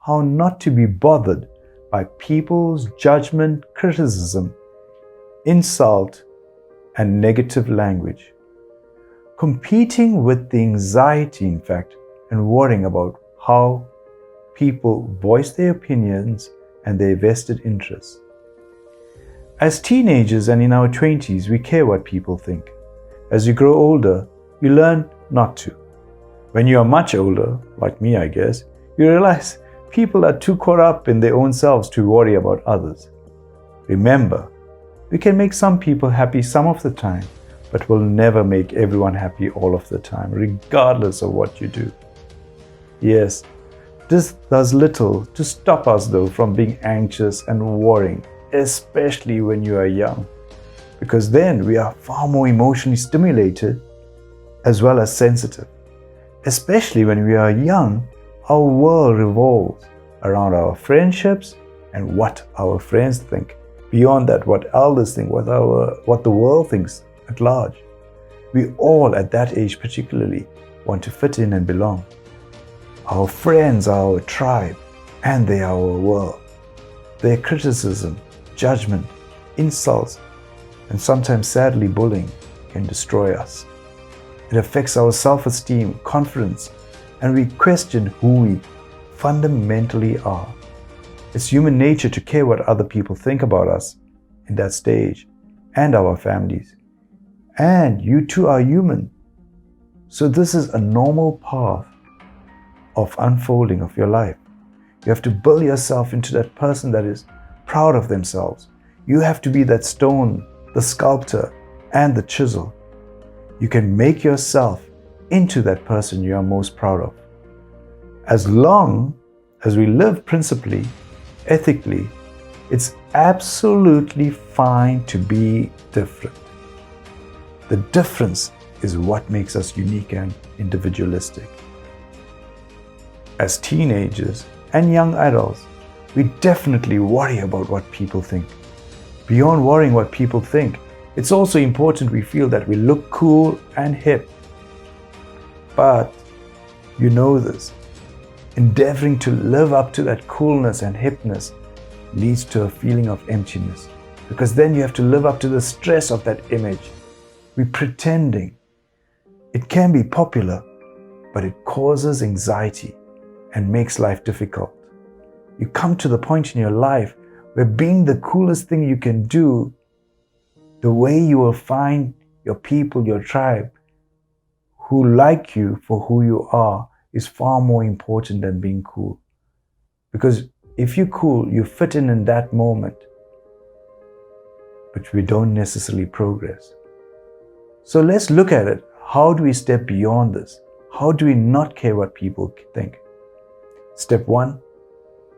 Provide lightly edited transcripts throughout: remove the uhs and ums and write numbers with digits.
how not to be bothered by people's judgment, criticism, insult, and negative language. Competing with the anxiety, in fact, and worrying about how people voice their opinions and their vested interests. As teenagers and in our 20s, we care what people think. As you grow older, you learn not to. When you are much older, like me I guess, you realize people are too caught up in their own selves to worry about others. Remember, we can make some people happy some of the time, but will never make everyone happy all of the time, regardless of what you do. Yes, this does little to stop us though from being anxious and worrying, especially when you are young, because then we are far more emotionally stimulated as well as sensitive. Especially when we are young, our world revolves around our friendships and what our friends think. Beyond that, what elders think, what the world thinks at large. We all at that age particularly want to fit in and belong. Our friends are our tribe and they are our world. Their criticism, judgment, insults, and sometimes sadly bullying can destroy us. It affects our self-esteem, confidence, and we question who we fundamentally are. It's human nature to care what other people think about us in that stage and our families. And you too are human. So this is a normal path of unfolding of your life. You have to build yourself into that person that is proud of themselves. You have to be that stone, the sculptor, and the chisel. You can make yourself into that person you are most proud of. As long as we live principally, ethically, it's absolutely fine to be different. The difference is what makes us unique and individualistic. As teenagers and young adults, we definitely worry about what people think. Beyond worrying what people think, it's also important we feel that we look cool and hip. But you know this, endeavoring to live up to that coolness and hipness leads to a feeling of emptiness, because then you have to live up to the stress of that image. We're pretending. It can be popular, but it causes anxiety and makes life difficult. You come to the point in your life where being the coolest thing you can do, the way you will find your people, your tribe, who like you for who you are, is far more important than being cool. Because if you're cool, you fit in that moment, but we don't necessarily progress. So let's look at it. How do we step beyond this? How do we not care what people think? Step 1,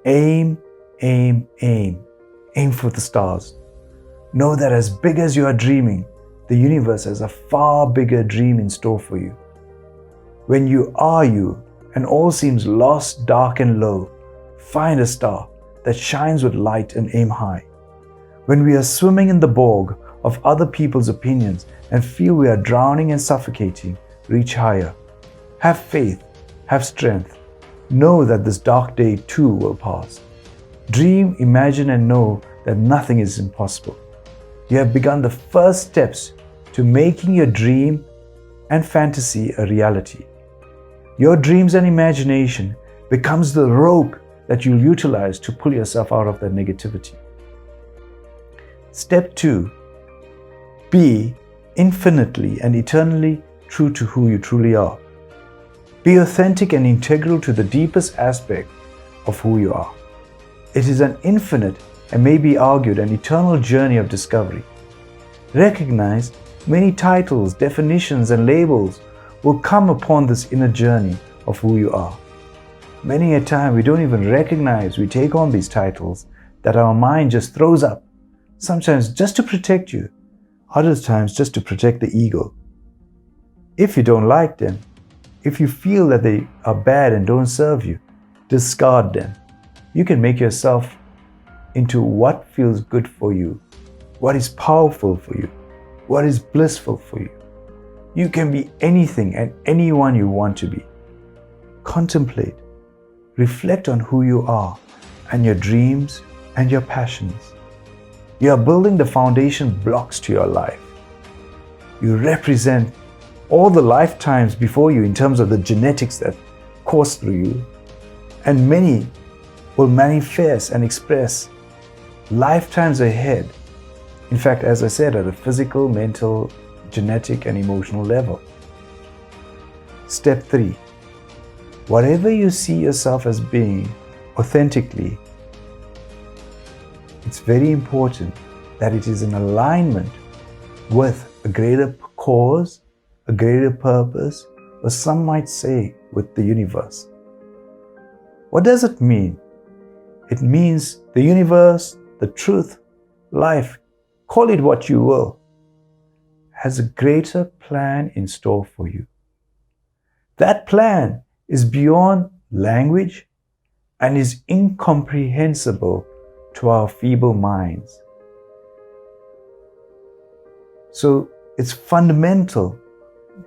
aim, aim, aim. Aim for the stars. Know that as big as you are dreaming, the universe has a far bigger dream in store for you. When you are you and all seems lost, dark and low, find a star that shines with light and aim high. When we are swimming in the bog of other people's opinions and feel we are drowning and suffocating, reach higher. Have faith, have strength. Know that this dark day too will pass. Dream, imagine and know that nothing is impossible. You have begun the first steps to making your dream and fantasy a reality. Your dreams and imagination becomes the rope that you'll utilize to pull yourself out of that negativity. Step 2, be infinitely and eternally true to who you truly are. Be authentic and integral to the deepest aspect of who you are. It is an infinite and may be argued an eternal journey of discovery. Recognize many titles, definitions and labels will come upon this inner journey of who you are. Many a time we don't even recognize we take on these titles that our mind just throws up, sometimes just to protect you, other times just to protect the ego. If you don't like them, if you feel that they are bad and don't serve you, discard them. You can make yourself into what feels good for you, what is powerful for you, what is blissful for you. You can be anything and anyone you want to be. Contemplate, reflect on who you are and your dreams and your passions. You are building the foundation blocks to your life. You represent all the lifetimes before you in terms of the genetics that course through you, and many will manifest and express lifetimes ahead. In fact, as I said, at a physical, mental, genetic, and emotional level. Step 3. Whatever you see yourself as being authentically, it's very important that it is in alignment with a greater cause, a greater purpose, or some might say with the universe. What does it mean? It means the universe, the truth, life, call it what you will, has a greater plan in store for you. That plan is beyond language and is incomprehensible to our feeble minds. So it's fundamental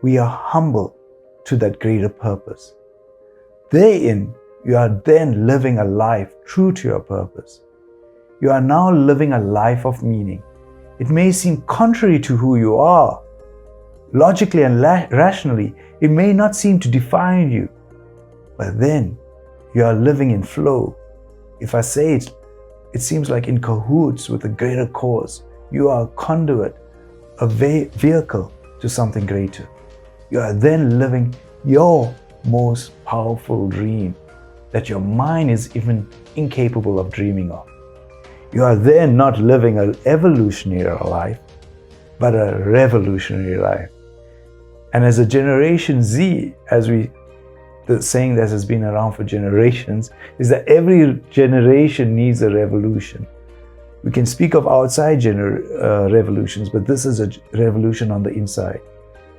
we are humble to that greater purpose. Therein, you are then living a life true to your purpose. You are now living a life of meaning. It may seem contrary to who you are. Logically and rationally, it may not seem to define you. But then, you are living in flow. If I say it, it seems like in cahoots with a greater cause. You are a conduit, a vehicle to something greater. You are then living your most powerful dream that your mind is even incapable of dreaming of. You are then not living an evolutionary life, but a revolutionary life. And as a Generation Z, the saying that has been around for generations is that every generation needs a revolution. We can speak of outside revolutions, but this is a revolution on the inside.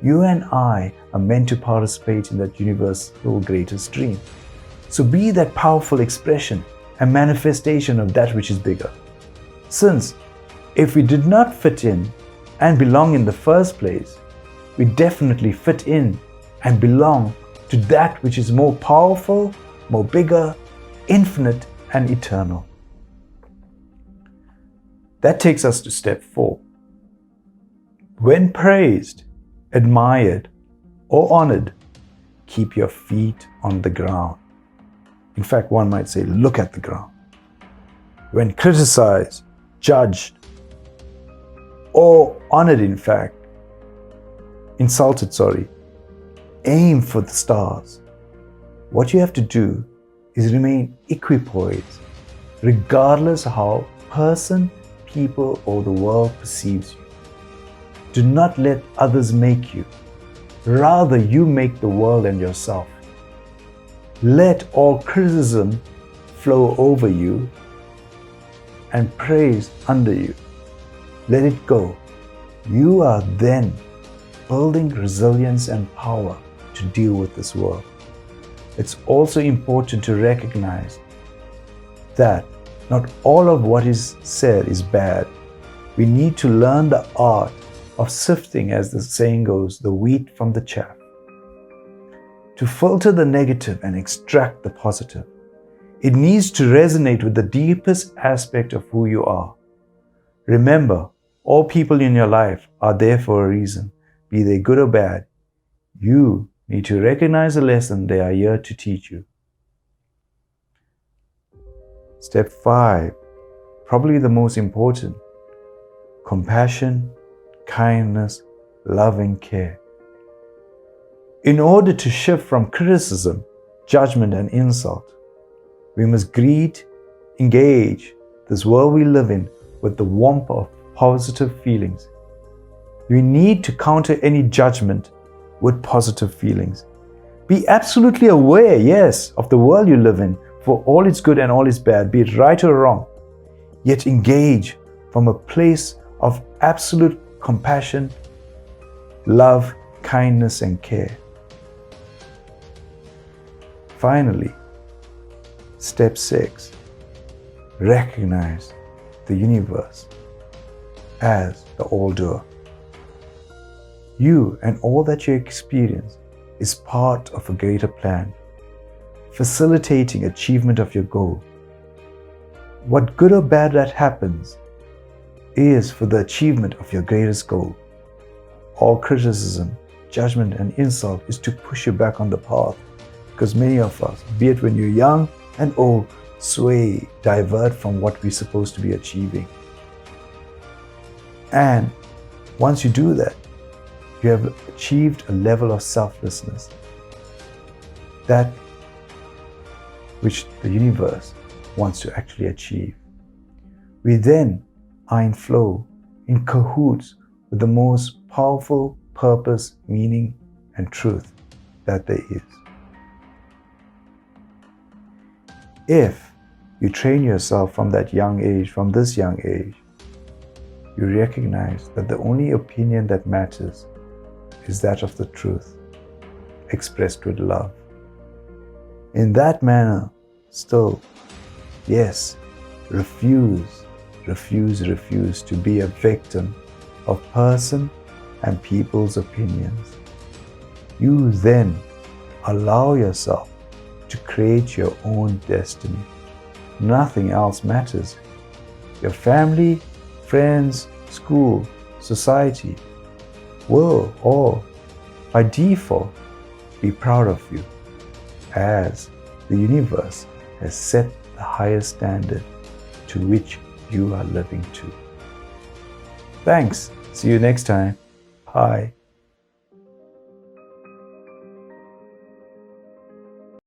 You and I are meant to participate in that universal greatest dream. So be that powerful expression and manifestation of that which is bigger. Since if we did not fit in and belong in the first place, we definitely fit in and belong to that which is more powerful, more bigger, infinite, and eternal. That takes us to step 4. When praised, admired, or honored, keep your feet on the ground. In fact, one might say, look at the ground. When criticized, judged, or honored, in fact, insulted, aim for the stars. What you have to do is remain equipoise, regardless of how person, people, or the world perceives you. Do not let others make you. Rather, you make the world and yourself. Let all criticism flow over you and praise under you. Let it go. You are then building resilience and power to deal with this world. It's also important to recognize that not all of what is said is bad. We need to learn the art of sifting, as the saying goes, the wheat from the chaff. To filter the negative and extract the positive, it needs to resonate with the deepest aspect of who you are. Remember, all people in your life are there for a reason, be they good or bad. You need to recognize the lesson they are here to teach you. Step 5, probably the most important: compassion, kindness, loving care. In order to shift from criticism, judgment, and insult, we must engage this world we live in with the warmth of positive feelings. We need to counter any judgment with positive feelings. Be absolutely aware, yes, of the world you live in, for all its good and all its bad, be it right or wrong. Yet engage from a place of absolute compassion, love, kindness, and care. Finally, step 6, recognize the universe as the all-doer. You and all that you experience is part of a greater plan. facilitating achievement of your goal. What good or bad that happens is for the achievement of your greatest goal. All criticism, judgment, and insult is to push you back on the path, because many of us, be it when you're young and old, sway, divert from what we're supposed to be achieving. And once you do that, you have achieved a level of selflessness, that which the universe wants to actually achieve. We then are in flow, in cahoots with the most powerful purpose, meaning, and truth that there is. If you train yourself from this young age, you recognize that the only opinion that matters is that of the truth, expressed with love. In that manner, still, yes, refuse to be a victim of person and people's opinions. You then allow yourself to create your own destiny. Nothing else matters. Your family, friends, school, society will all, by default, be proud of you, as the universe has set the highest standard to which you are living to. Thanks. See you next time. Bye.